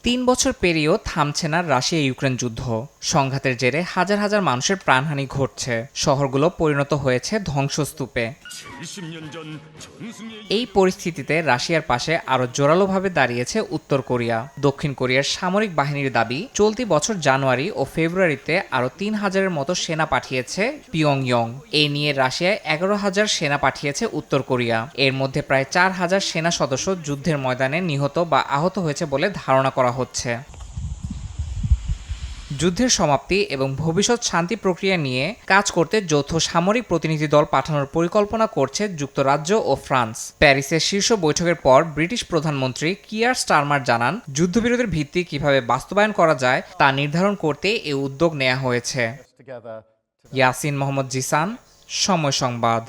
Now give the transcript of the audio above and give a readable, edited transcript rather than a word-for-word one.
৩ বছর পেরিয়েও থামছে না রাশিয়া ইউক্রেন যুদ্ধ। সংঘাতের জেরে হাজার হাজার মানুষের প্রাণহানি ঘটছে, শহরগুলো পরিণত হয়েছে ধ্বংসস্তূপে। এই পরিস্থিতিতে রাশিয়ার পাশে আরও জোরালোভাবে দাঁড়িয়েছে উত্তর কোরিয়া। দক্ষিণ কোরিয়ার সামরিক বাহিনীর দাবি, চলতি বছর জানুয়ারি ও ফেব্রুয়ারিতে আরও ৩,০০০-এর মতো সেনা পাঠিয়েছে পিয়ংইয়ং। এই নিয়ে রাশিয়ায় ১১,০০০ সেনা পাঠিয়েছে উত্তর কোরিয়া। এর মধ্যে প্রায় ৪,০০০ সেনা সদস্য যুদ্ধের ময়দানে নিহত বা আহত হয়েছে বলে ধারণা করা হচ্ছে। যুদ্ধের সমাপ্তি এবং ভবিষ্যৎ শান্তি প্রক্রিয়া নিয়ে কাজ করতে যৌথ সামরিক প্রতিনিধি দল পাঠানোর পরিকল্পনা করছে যুক্তরাজ্য ও ফ্রান্স। প্যারিসের শীর্ষ বৈঠকের পর ব্রিটিশ প্রধানমন্ত্রী কিয়ার স্টারমার জানান, যুদ্ধবিরতির ভিত্তি কিভাবে বাস্তবায়ন করা যায় তা নির্ধারণ করতে এই উদ্যোগ নেওয়া হয়েছে। ইয়াসিন মোহাম্মদ জিসান, সময় সংবাদ।